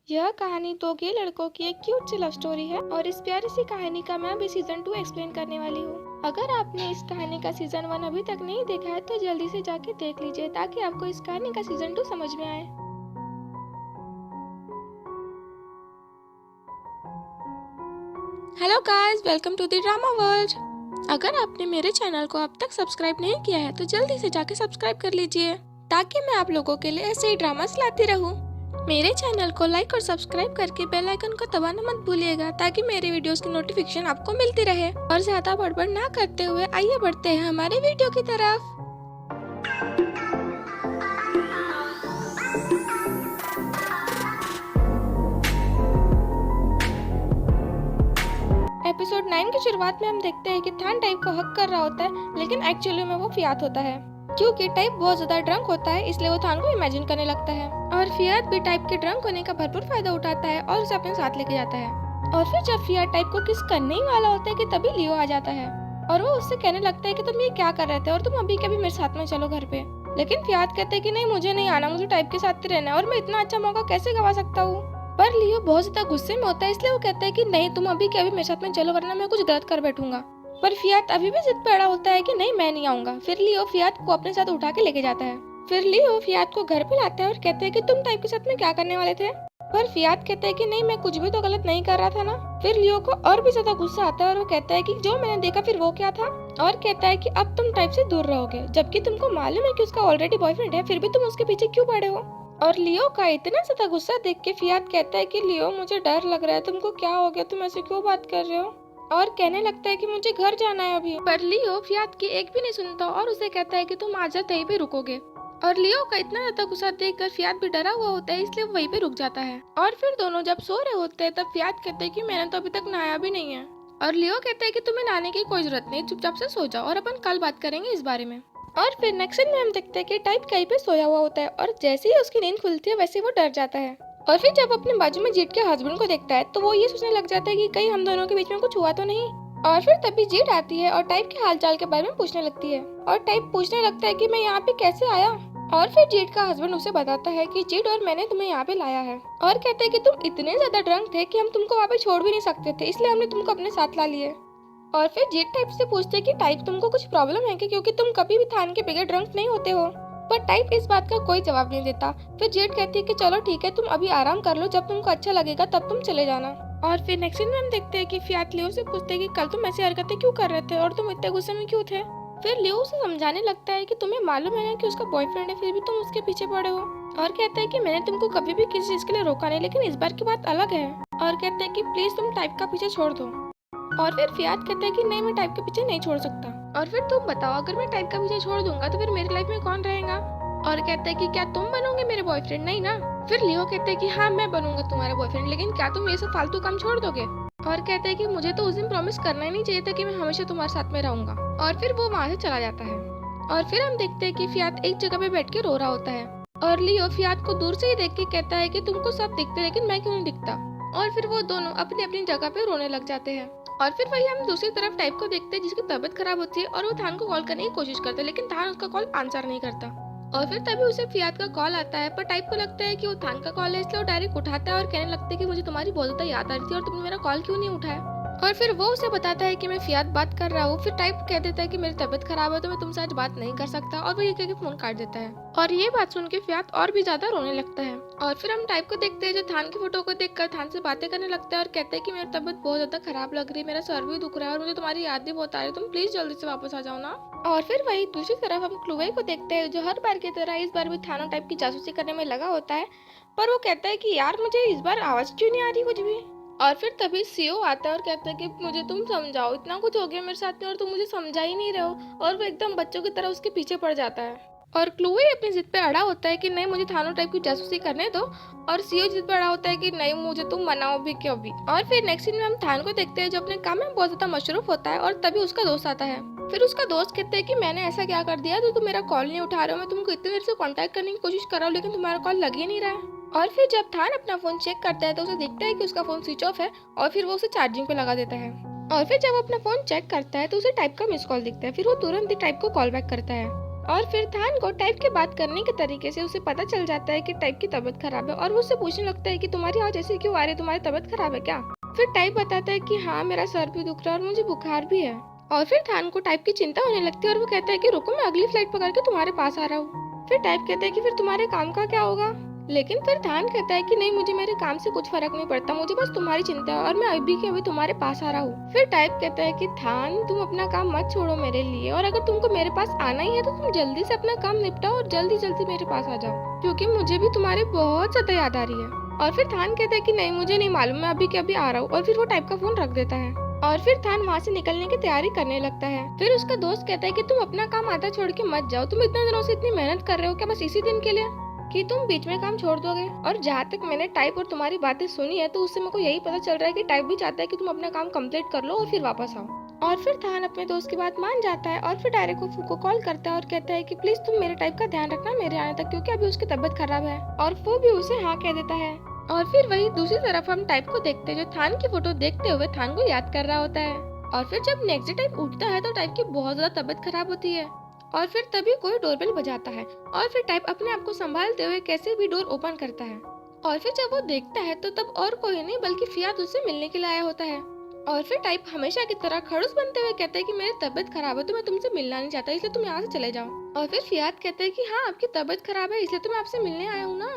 यह कहानी दो गे लड़कों की एक क्यूट सी लव स्टोरी है और इस प्यारी सी कहानी का मैं अभी सीजन 2 एक्सप्लेन करने वाली हूँ। अगर आपने इस कहानी का सीजन 1 अभी तक नहीं देखा है तो जल्दी से जाके देख लीजिए ताकि आपको इस कहानी का सीजन 2 समझ में आए। Hello guys, welcome to the drama world. अगर आपने मेरे चैनल को अब तक सब्सक्राइब नहीं किया है तो जल्दी से जाके सब्सक्राइब कर लीजिए ताकि मैं आप लोगों के लिए ऐसे ही ड्रामास लाती रहूं। मेरे चैनल को लाइक और सब्सक्राइब करके बेल आइकन को दबाना मत भूलिएगा ताकि मेरे वीडियोस की नोटिफिकेशन आपको मिलती रहे। और ज्यादा बड़बड़ ना करते हुए आइए बढ़ते हैं हमारे वीडियो की तरफ। एपिसोड 9 की शुरुआत में हम देखते हैं कि थान टाइप को हक कर रहा होता है, लेकिन एक्चुअली में वो फियात होता है। क्योंकि टाइप बहुत ज्यादा ड्रंक होता है इसलिए वो थान को इमेजिन करने लगता है और फियात भी टाइप के ड्रंक होने का भरपूर फायदा उठाता है और उसे अपने साथ लेके जाता है। और फिर जब फियात टाइप को किस करने ही वाला होता है कि तभी लियो आ जाता है और वो उससे कहने लगता है कि तुम ये क्या कर रहे थे और तुम अभी कभी मेरे साथ में चलो घर पे। लेकिन फियात कहते हैं कि नहीं, मुझे नहीं आना, मुझे टाइप के साथ ही रहना है और मैं इतना अच्छा मौका कैसे गवा सकता हूँ। पर लियो बहुत ज्यादा गुस्से में होता है इसलिए वो कहता है कि नहीं, तुम अभी के अभी मेरे साथ में चलो वरना मैं कुछ गलत कर बैठूंगा। पर फियात अभी भी जिद पे अड़ा होता है कि नहीं, मैं नहीं आऊंगा। फिर लियो फियात को अपने साथ उठा के लेके जाता है। फिर लियो फियात को घर पे लाता है और कहते हैं कि तुम टाइप के साथ में क्या करने वाले थे। पर फियात कहता है कि नहीं, मैं कुछ भी तो गलत नहीं कर रहा था ना। फिर लियो को और भी ज्यादा गुस्सा आता है और वो कहता है कि जो मैंने देखा फिर वो क्या था। और कहता है कि अब तुम टाइप से दूर रहोगे, जबकि तुमको मालूम है कि उसका ऑलरेडी बॉयफ्रेंड है, फिर भी तुम उसके पीछे क्यों पड़े हो। और लियो का इतना ज्यादा गुस्सा देख के फियात कहता है कि लियो, मुझे डर लग रहा है, तुमको क्या हो गया, तुम ऐसे क्यों बात कर रहे हो। और कहने लगता है कि मुझे घर जाना है अभी। पर लियो फियात की एक भी नहीं सुनता और उसे कहता है कि तुम आज कहीं पे रुकोगे। और लियो का इतना ज्यादा गुस्सा देखकर फियात भी डरा हुआ होता है इसलिए वो वहीं पे रुक जाता है। और फिर दोनों जब सो रहे होते हैं तब फियात कहते हैं कि मैंने तो अभी तक नहाया भी नहीं है। और लियो कहता है कि तुम्हें नहाने की कोई जरूरत नहीं, चुपचाप से सो जाओ और अपन कल बात करेंगे इस बारे में। और फिर नेक्स्ट सीन में हम देखते हैं कि टाइप कहीं पे सोया हुआ होता है और जैसे ही उसकी नींद खुलती है वैसे वो डर जाता है। और फिर जब अपने बाजू में जीत के हस्बैंड को देखता है तो वो ये सोचने लग जाता है कि कहीं हम दोनों के बीच में कुछ हुआ तो नहीं। और फिर तभी जीत आती है और टाइप के हालचाल के बारे में पूछने लगती है। और टाइप पूछने लगता है कि मैं यहाँ पे कैसे आया। और फिर जीत का हस्बैंड उसे बताता है कि जीत और मैंने तुम्हें यहाँ पे लाया है। और कहते हैं कि तुम इतने ज्यादा ड्रंक थे कि हम तुमको वहाँ पे छोड़ भी नहीं सकते थे, इसलिए हमने तुमको अपने साथ ला लिए। और फिर जीत टाइप से पूछते हैं कि टाइप तुमको कुछ प्रॉब्लम है क्या, क्योंकि तुम कभी भी थान के बगैर ड्रंक नहीं होते हो। पर टाइप इस बात का कोई जवाब नहीं देता। फिर जेट कहती है कि चलो ठीक है, तुम अभी आराम कर लो, जब तुमको अच्छा लगेगा तब तुम चले जाना। और फिर नेक्स्ट सीन में हम देखते हैं कि फियात लियो से पूछते हैं कि कल तुम ऐसी हरकतें क्यों कर रहे थे और तुम इतने गुस्से में क्यों थे। फिर लियो उसे समझाने लगता है कि तुम्हें मालूम है ना कि उसका बॉयफ्रेंड है, फिर भी तुम उसके पीछे पड़े हो। और कहते हैं कि मैंने तुमको कभी भी किसी चीज के लिए रोका नहीं, लेकिन इस बार की बात अलग है। और कहते हैं कि प्लीज तुम टाइप का पीछे छोड़ दो। और फिर फियात कहता है कि नहीं, मैं टाइप के पीछे नहीं छोड़ सकता। और फिर तुम बताओ, अगर मैं टाइप का पीछे छोड़ दूंगा तो फिर मेरी लाइफ में कौन रहेगा। और कहता है कि क्या तुम बनोगे मेरे बॉयफ्रेंड, नहीं ना। फिर लियो कहते हैं कि हाँ, मैं बनूंगा तुम्हारा बॉयफ्रेंड, लेकिन क्या तुम ये सब फालतू काम छोड़ दोगे। और कहते हैं कि मुझे तो उस दिन प्रॉमिस करना ही नहीं चाहिए था कि मैं हमेशा तुम्हारे साथ में रहूंगा। और फिर वो वहाँ से चला जाता है। और फिर हम देखते हैं कि फियात एक जगह पे बैठ के रो रहा होता है। और लियो फियात को दूर से ही देख के कहता है कि तुमको सब दिखते लेकिन मैं क्यों नहीं दिखता। और फिर वो दोनों अपनी अपनी जगह पे रोने लग जाते हैं। और फिर वही हम दूसरी तरफ टाइप को देखते हैं जिसकी तबीयत खराब होती है और वो थान को कॉल करने की कोशिश करता है, लेकिन थान उसका कॉल आंसर नहीं करता। और फिर तभी उसे फियात का कॉल आता है, पर टाइप को लगता है कि वो थान का कॉल है इसलिए वो डायरेक्ट उठाता है और कहने लगता है कि मुझे तुम्हारी बहुत ज्यादा याद आ रही थी और तुमने मेरा कॉल क्यों नहीं उठाया। और फिर वो उसे बताता है कि मैं फियात बात कर रहा हूँ। फिर टाइप कह देता है कि मेरी तबीयत खराब है तो मैं तुमसे आज बात नहीं कर सकता, और वो ये कह के फोन काट देता है। और ये बात सुन के फियात और भी ज्यादा रोने लगता है। और फिर हम टाइप को देखते हैं जो थान की फोटो को देखकर थान से बातें करने लगता है और कहते हैं कि मेरी तबीयत बहुत ज्यादा खराब लग रही है, मेरा सर भी दुख रहा है और मुझे तुम्हारी याद भी बहुत आ रही है, तुम प्लीज जल्दी से वापस आ जाओ ना। और फिर वही दूसरी तरफ हम क्लूवे को देखते हैं जो हर बार की तरह इस बार भी थाना टाइप की जासूसी करने में लगा होता है। पर वो कहता है कि यार मुझे इस बार आवाज क्यों नहीं आ रही कुछ भी। और फिर तभी सीओ आता है और कहता है कि मुझे तुम समझाओ, इतना कुछ हो गया मेरे साथ में और तुम मुझे समझा ही नहीं रहे हो। और वो एकदम बच्चों की तरह उसके पीछे पड़ जाता है। और क्लूवे अपनी जिद पे अड़ा होता है कि नहीं, मुझे थानो टाइप की जासूसी करने दो। और सीओ जिद पे अड़ा होता है कि नहीं, मुझे तुम मनाओ भी क्यों भी। और फिर नेक्स्ट सीन में हम थान को देखते हैं जो अपने काम में बहुत ज्यादा मशरूफ होता है। और तभी उसका दोस्त आता है। फिर उसका दोस्त कहते हैं कि मैंने ऐसा क्या कर दिया तो तुम मेरा कॉल नहीं उठा रहे हो, मैं तुमको इतनी देर से कांटेक्ट करने की कोशिश कर रहा हूँ लेकिन तुम्हारा कॉल लग ही नहीं रहा है। और फिर जब थान अपना फोन चेक करता है तो उसे दिखता है कि उसका फोन स्विच ऑफ है और फिर वो उसे चार्जिंग पे लगा देता है। और फिर जब वो अपना फोन चेक करता है तो उसे टाइप का मिस कॉल दिखता है। फिर वो तुरंत ही टाइप को कॉल बैक करता है। और फिर थान को टाइप के बात करने के तरीके से उसे पता चल जाता है कि टाइप की तबीयत खराब है और वो उससे पूछने लगता है कि तुम्हारी आवाज ऐसी क्यों आ रही है, तुम्हारी तबीयत खराब है क्या। फिर टाइप बताता है कि हाँ मेरा सर भी दुख रहा है और मुझे बुखार भी है। और फिर थान को टाइप की चिंता होने लगती है और वो कहता है कि रुको मैं अगली फ्लाइट पकड़ के तुम्हारे पास आ रहा हूँ। फिर टाइप कहता है कि फिर तुम्हारे काम का क्या होगा। लेकिन फिर थान कहता है कि नहीं मुझे मेरे काम से कुछ फर्क नहीं पड़ता, मुझे बस तुम्हारी चिंता है और मैं अभी के अभी तुम्हारे पास आ रहा हूँ। फिर टाइप कहता है कि थान तुम अपना काम मत छोड़ो मेरे लिए, और अगर तुमको मेरे पास आना ही है तो तुम जल्दी से अपना काम निपटाओ और जल्दी जल्दी मेरे पास आ जाओ, क्योंकि मुझे भी तुम्हारी बहुत ज्यादा याद आ रही है। और फिर थान कहता है कि नहीं मुझे नहीं मालूम, मैं अभी के अभी आ रहा हूँ। और फिर वो टाइप का फोन रख देता है और फिर थान वहाँ से निकलने की तैयारी करने लगता है। फिर उसका दोस्त कहता है कि तुम अपना काम आधा छोड़ के मत जाओ, तुम इतने दिनों से इतनी मेहनत कर रहे हो क्या बस इसी दिन के लिए कि तुम बीच में काम छोड़ दोगे। और जहाँ तक मैंने टाइप और तुम्हारी बातें सुनी है तो उससे मेरे को यही पता चल रहा है कि टाइप भी चाहता है कि तुम अपना काम कंप्लीट कर लो और फिर वापस आओ। और फिर थान अपने दोस्त की बात मान जाता है और फिर डायरेक्ट को फू को कॉल करता है और कहता है कि प्लीज तुम मेरे टाइप का ध्यान रखना मेरे आने तक, क्योंकि अभी उसकी तबीयत खराब है। और वो भी उसे हाँ कह देता है। और फिर वही दूसरी तरफ हम टाइप को देखते हैं जो थान की फोटो देखते हुए थान को याद कर रहा होता है। और फिर जब नेक्स्ट डे टाइप उठता है तो टाइप की बहुत ज्यादा तबीयत खराब होती है। और फिर तभी कोई डोरबेल बजाता है और फिर टाइप अपने आप को संभालते हुए कैसे भी डोर ओपन करता है। और फिर जब वो देखता है तो तब और कोई नहीं बल्कि फियात उससे मिलने के लिए आया होता है। और फिर टाइप हमेशा की तरह खड़ूस बनते हुए कहता है कि मेरी तबीयत खराब है तो मैं तुमसे मिलना नहीं चाहता, इसलिए तुम यहाँ से चले जाओ। और फिर फियात कहते हैं कि हाँ आपकी तबीयत खराब है इसलिए तो मैं आपसे मिलने आया हूँ ना।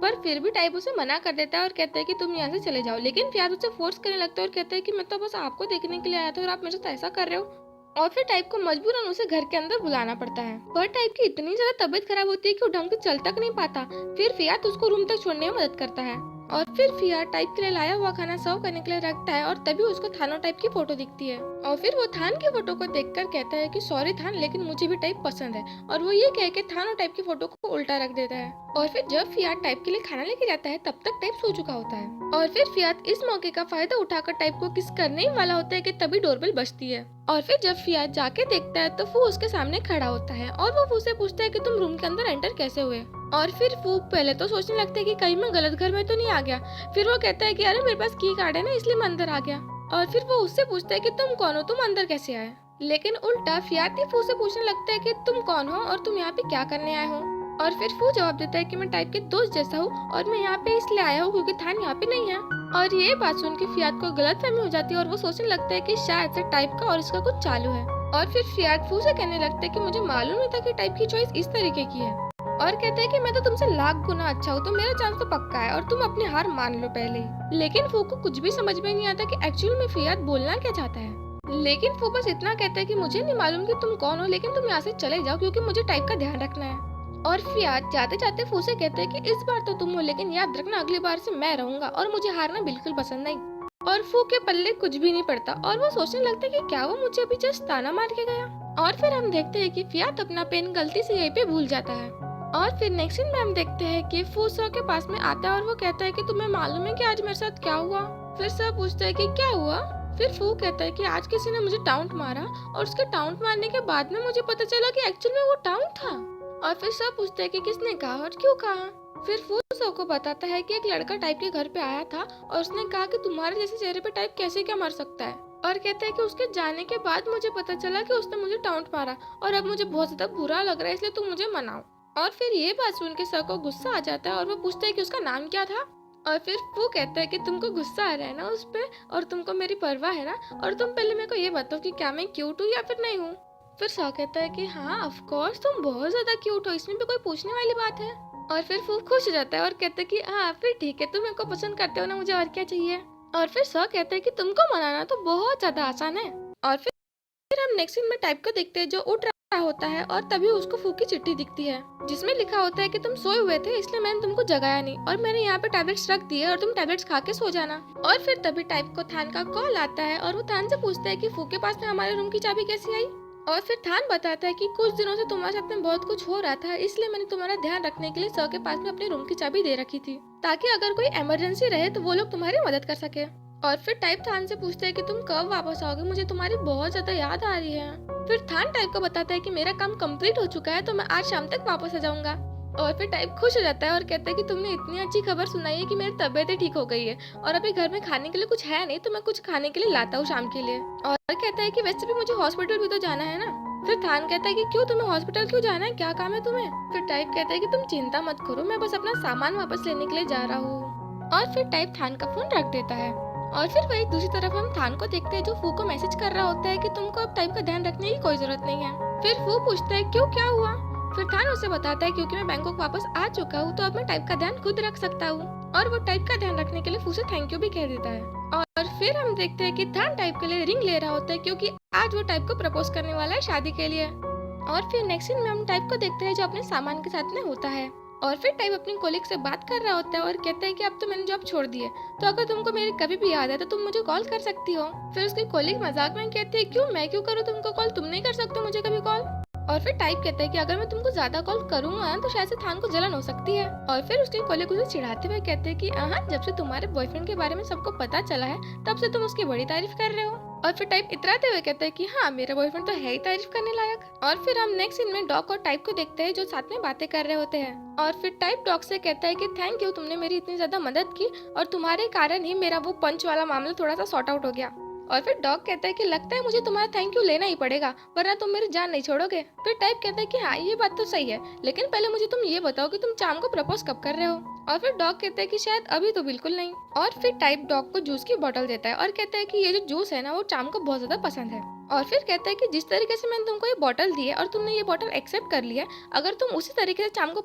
पर फिर भी टाइप उसे मना कर देता है और कहता है कि तुम यहाँ से चले जाओ। लेकिन फियात उसे फोर्स करने लगता है और कहता है कि मैं तो बस आपको देखने के लिए आया था और आप मेरे साथ ऐसा कर रहे हो। और फिर टाइप को मजबूरन उसे घर के अंदर बुलाना पड़ता है। पर टाइप की इतनी ज्यादा तबीयत खराब होती है कि वो ढंग से चल तक नहीं पाता। फिर फियात उसको रूम तक छोड़ने में मदद करता है और फिर फियात टाइप के लिए लाया हुआ खाना सर्व करने के लिए रखता है और तभी उसको थानो टाइप की फोटो दिखती है। और फिर वो थान की फोटो को देखकर कहता है कि सॉरी थान लेकिन मुझे भी टाइप पसंद है। और वो ये कह के थानो टाइप की फोटो को उल्टा रख देता है। और फिर जब फियात टाइप के लिए खाना लेके जाता है तब तक टाइप सो चुका होता है। और फिर फियात इस मौके का फायदा उठाकर टाइप को किस करने ही वाला होता है कि तभी डोरबेल बजती है। और फिर जब फियात जाके देखता है तो वो उसके सामने खड़ा होता है और वो उससे पूछता है कि तुम रूम के अंदर एंटर कैसे हुए। और फिर वो पहले तो सोचने लगता है कि कहीं मैं गलत घर में तो नहीं आ गया। फिर वो कहता है कि अरे मेरे पास की कार्ड है ना इसलिए मैं अंदर आ गया। और फिर वो उससे पूछता है कि तुम कौन हो, तुम अंदर कैसे आए। लेकिन उल्टा फियात ही फू से पूछने लगता है कि तुम कौन हो और तुम यहाँ पे क्या करने आए हो। और फिर फू जवाब देता है कि मैं टाइप के दोस्त जैसा हूँ और मैं यहाँ पे इसलिए आया हूँ क्योंकि थान यहाँ पे नहीं है। और ये बात सुन के फियात को गलतफहमी हो जाती है और वो सोचने लगता है कि शायद से टाइप का और इसका कुछ चालू है। और फिर फियात फू से कहने लगता है कि मुझे मालूम नहीं था कि टाइप की चॉइस इस तरीके की है। और कहते हैं कि मैं तो तुमसे लाख गुना अच्छा हूँ तो मेरा चांस तो पक्का है और तुम अपनी हार मान लो पहले ही। लेकिन फू को कुछ भी समझ में नहीं आता कि एक्चुअल में फियात बोलना क्या चाहता है। लेकिन फू बस इतना कहता है कि मुझे नहीं मालूम कि तुम कौन हो लेकिन तुम यहाँ से चले जाओ क्योंकि मुझे टाइप का ध्यान रखना है। और फियात जाते जाते फू से कहते हैं कि इस बार तो तुम हो लेकिन याद रखना अगली बार से मैं रहूंगा और मुझे हारना बिल्कुल पसंद नहीं। और फू के पल्ले कुछ भी नहीं पड़ता और वो सोचने लगता है कि क्या वो मुझे अभी जस्ट ताना मार के गया। और फिर हम देखते हैं कि फियात अपना पेन गलती से यहीं पे भूल जाता है। और फिर नेक्स्ट सीन में हम देखते हैं कि फू सर के पास में आता है और वो कहता है कि तुम्हें मालूम है कि आज मेरे साथ क्या हुआ। फिर सर पूछता है कि क्या हुआ। फिर फू कहता है कि आज किसी ने मुझे टाउंट मारा और उसके टाउंट मारने के बाद में मुझे पता चला कि एक्चुअल में वो टाउंट था। और फिर सर पूछता है कि किसने कहा और क्यों कहा। फिर फू सर को बताता है कि एक लड़का टाइप के घर पे आया था और उसने कहा कि तुम्हारे जैसे चेहरे पे टाइप कैसे क्या मर सकता है। और कहता है कि उसके जाने के बाद मुझे पता चला कि उसने मुझे टाउंट मारा और अब मुझे बहुत ज्यादा बुरा लग रहा है इसलिए तुम मुझे मनाओ। और फिर ये बात सुन के सर को गुस्सा आ जाता है और वो पूछता है कि उसका नाम क्या था। और फिर वो कहता है कि तुमको गुस्सा आ रहा है ना उस पे और तुमको मेरी परवाह है ना, और तुम पहले मेरे को ये बताओ कि क्या मैं क्यूट हूँ या फिर नहीं हूँ। फिर सर कहता है कि हाँ ऑफ कोर्स तुम बहुत ज्यादा क्यूट हो, इसमें भी कोई पूछने वाली बात है। और फिर वो खुश हो जाता है और कहता है कि हाँ फिर ठीक है, तुम मेरे को पसंद करते हो ना, मुझे और क्या चाहिए। और फिर सर कहता है कि तुमको मनाना तो बहुत ज्यादा आसान है। और फिर हम नेक्स्ट सीन में टाइप को देखते हैं जो उठ रहा होता है और तभी उसको फू की चिट्ठी दिखती है जिसमें लिखा होता है कि तुम सोए हुए थे इसलिए मैंने तुमको जगाया नहीं और मैंने यहाँ पे टैबलेट्स रख दिए और तुम टैबलेट्स खा के सो जाना। और फिर तभी टाइप को थान का कॉल आता है और वो थान से पूछता है कि फू के पास में हमारे रूम की चाबी कैसी आई। और फिर थान बताता है कि कुछ दिनों से तुम्हारे साथ में बहुत कुछ हो रहा था इसलिए मैंने तुम्हारा ध्यान रखने के लिए सर के पास में अपने रूम की चाबी दे रखी थी ताकि अगर कोई इमरजेंसी रहे तो वो लोग तुम्हारी मदद कर सके। और फिर टाइप थान से पूछता है कि तुम कब वापस आओगे, मुझे तुम्हारी बहुत ज्यादा याद आ रही है। फिर थान टाइप को बताता है कि मेरा काम कंप्लीट हो चुका है तो मैं आज शाम तक वापस आ जाऊंगा। और फिर टाइप खुश हो जाता है और कहता है कि तुमने इतनी अच्छी खबर सुनाई है कि मेरी तबीयत ठीक हो गई है और अभी घर में खाने के लिए कुछ है नहीं तो मैं कुछ खाने के लिए लाता हूँ शाम के लिए। और कहता है कि वैसे भी मुझे हॉस्पिटल भी तो जाना है ना। फिर थान कहता है कि क्यों, तुम्हें हॉस्पिटल क्यों जाना है, क्या काम है तुम्हें? फिर टाइप कहता है कि तुम चिंता मत करो, मैं बस अपना सामान वापस लेने के लिए जा रहा हूँ। और फिर टाइप थान का फोन रख देता है। और फिर वही दूसरी तरफ हम थान को देखते हैं जो फू को मैसेज कर रहा होता है कि तुमको अब टाइप का ध्यान रखने की कोई जरूरत नहीं है। फिर फू पूछता है क्यों, क्या हुआ? फिर थान उसे बताता है क्योंकि मैं बैंकॉक वापस आ चुका हूँ तो अब मैं टाइप का ध्यान खुद रख सकता हूँ। और वो टाइप का ध्यान रखने के लिए फू से थैंक यू भी कह देता है। और फिर हम देखते हैं कि थान टाइप के लिए रिंग ले रहा होता है क्योंकि आज वो टाइप को प्रपोज करने वाला है शादी के लिए। और फिर नेक्स्ट सीन में हम टाइप को देखते हैं जो अपने सामान के साथ में होता है। और फिर टाइप अपनी कोलिग से बात कर रहा होता है और कहता है कि अब तो मैंने जॉब छोड़ दी है, तो अगर तुमको मेरी कभी भी याद है तो तुम मुझे कॉल कर सकती हो। फिर उसकी कोलिग मजाक में कहती है क्यों, मैं क्यों करूँ तुमको कॉल, तुम नहीं कर सकते मुझे कभी कॉल। और फिर टाइप कहता है कि अगर मैं तुमको ज्यादा कॉल करूंगा तो शायद से थान को जलन हो सकती है। और फिर उसकी कोलिग उसे चिढ़ाते हुए कहते हैं कि हाँ, जब से तुम्हारे बॉयफ्रेंड के बारे में सबको पता चला है तब से तुम उसकी बड़ी तारीफ कर रहे हो। और फिर टाइप इतराते हुए कहता है कि हाँ, मेरा बॉयफ्रेंड तो है ही तारीफ करने लायक। और फिर हम नेक्स्ट सीन में डॉग और टाइप को देखते हैं जो साथ में बातें कर रहे होते हैं। और फिर टाइप डॉग से कहता है कि थैंक यू, तुमने मेरी इतनी ज्यादा मदद की और तुम्हारे कारण ही मेरा वो पंच वाला मामला थोड़ा सा सॉर्ट आउट हो गया। और फिर डॉग कहता है कि लगता है मुझे तुम्हारा थैंक यू लेना ही पड़ेगा वरना तुम मेरी जान नहीं छोड़ोगे। फिर टाइप कहता है कि हाँ, ये बात तो सही है, लेकिन पहले मुझे तुम ये बताओ कि तुम चाम को प्रपोज कब कर रहे हो। और फिर डॉग कहता है कि शायद अभी तो बिल्कुल नहीं। और फिर टाइप डॉग को जूस की बोतल देता है और कहता है कि ये जो जूस है ना वो चाम को बहुत ज्यादा पसंद है। और फिर कहता है कि जिस तरीके से मैंने तुमको ये बोतल दी है और तुमने ये बोतल एक्सेप्ट कर लिया है, अगर तुम उसी तरीके से चाम को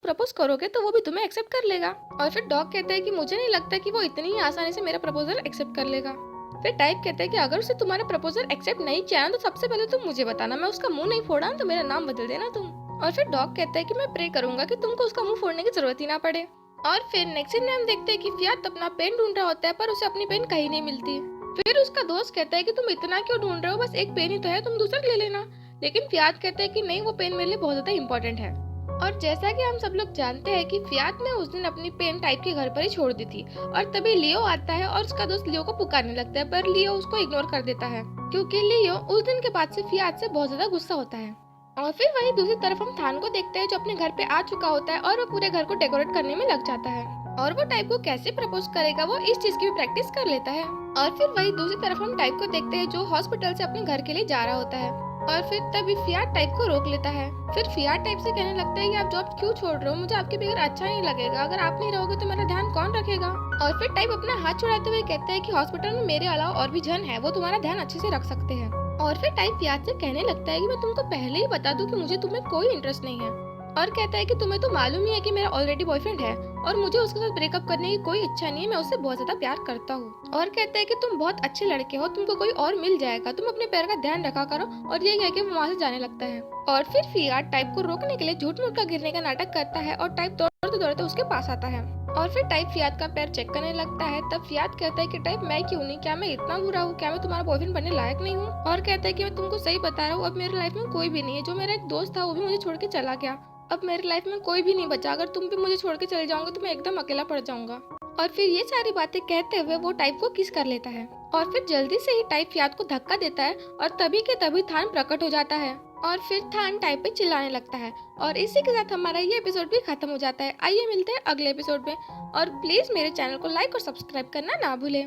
प्रपोज करोगे तो वो भी तुम्हें एक्सेप्ट कर लेगा। और फिर डॉग कहता है कि मुझे नहीं लगता कि वो इतनी ही आसानी से मेरा प्रपोजल एक्सेप्ट कर लेगा। फिर टाइप कहता है कि अगर उसे तुम्हारा प्रपोजल एक्सेप्ट नहीं किया ना तो सबसे पहले तुम मुझे बताना, मैं उसका मुंह नहीं फोड़ा तो मेरा नाम बदल देना तुम। और फिर डॉग कहता है कि मैं प्रे करूंगा कि तुमको उसका मुंह फोड़ने की जरूरत ही ना पड़े। और फिर नेक्स्ट सीन में हम देखते हैं कि फियात अपना पेन ढूंढ रहा होता है पर उसे अपनी पेन कहीं नहीं मिलती। फिर उसका दोस्त कहता है कि तुम इतना क्यों ढूंढ रहे हो, बस एक पेन ही तो है, तुम दूसरा ले लेना। लेकिन फियात कहता है कि नहीं, वो पेन मेरे लिए बहुत ज्यादा इंपॉर्टेंट है। और जैसा कि हम सब लोग जानते हैं कि फियात ने उस दिन अपनी पेन टाइप के घर पर ही छोड़ दी थी और तभी लियो आता है और उसका दोस्त लियो को पुकारने लगता है, पर लियो उसको इग्नोर कर देता है क्योंकि लियो उस दिन के बाद से फियात से बहुत ज्यादा गुस्सा होता है। और फिर वही दूसरी तरफ हम थान को देखते हैं जो अपने घर पे आ चुका होता है और वो पूरे घर को डेकोरेट करने में लग जाता है और वो टाइप को कैसे प्रपोज करेगा वो इस चीज की भी प्रैक्टिस कर लेता है। और फिर वही दूसरी तरफ हम टाइप को देखते हैं जो हॉस्पिटल से अपने घर के लिए जा रहा होता है। और फिर तभी फियात टाइप को रोक लेता है। फिर फियात टाइप से कहने लगता है कि आप जॉब क्यों छोड़ रहे हो, मुझे आपके बगैर अच्छा नहीं लगेगा, अगर आप नहीं रहोगे तो मेरा ध्यान कौन रखेगा। और फिर टाइप अपना हाथ छुड़ाते हुए कहता है कि हॉस्पिटल में मेरे अलावा और भी जन है, वो तुम्हारा ध्यान अच्छे से रख सकते हैं। और फिर टाइप फियात से कहने लगता है कि मैं तुमको पहले ही बता दूं कि मुझे तुम्हें कोई इंटरेस्ट नहीं है और कहता है कि तुम्हें तो मालूम ही है कि मेरा ऑलरेडी बॉयफ्रेंड है और मुझे उसके साथ ब्रेकअप करने की कोई इच्छा नहीं है, मैं उससे बहुत ज्यादा प्यार करता हूँ। और कहता है कि तुम बहुत अच्छे लड़के हो, तुमको कोई और मिल जाएगा, तुम अपने पैर का ध्यान रखा करो। और ये कह के वो वहाँ से जाने लगता है। और फिर फियात टाइप को रोकने के लिए झूठ मूठ का गिरने का नाटक करता है और टाइप दौड़ते दौड़ते उसके पास आता है। और फिर टाइप फियात का पैर चेक करने लगता है। तब फियात कहता है कि टाइप मैं क्यों नहीं, क्या मैं इतना बुरा हूँ, क्या मैं तुम्हारा बॉयफ्रेंड बनने लायक नहीं हूँ। और कहता है कि मैं तुमको सही बता रहा हूँ, अब मेरी लाइफ में कोई भी नहीं है, जो मेरा एक दोस्त था वो भी मुझे छोड़ के चला गया, अब मेरी लाइफ में कोई भी नहीं बचा, अगर तुम भी मुझे छोड़ के चले जाओगे तो मैं एकदम अकेला पड़ जाऊंगा। और फिर ये सारी बातें कहते हुए वो टाइप को किस कर लेता है और फिर जल्दी से ही टाइप फियात को धक्का देता है और तभी के तभी थान प्रकट हो जाता है और फिर थान टाइप पे चिल्लाने लगता है। और इसी के साथ हमारा ये एपिसोड भी खत्म हो जाता है। आइए मिलते हैं अगले एपिसोड में और प्लीज मेरे चैनल को लाइक और सब्सक्राइब करना ना भूलें।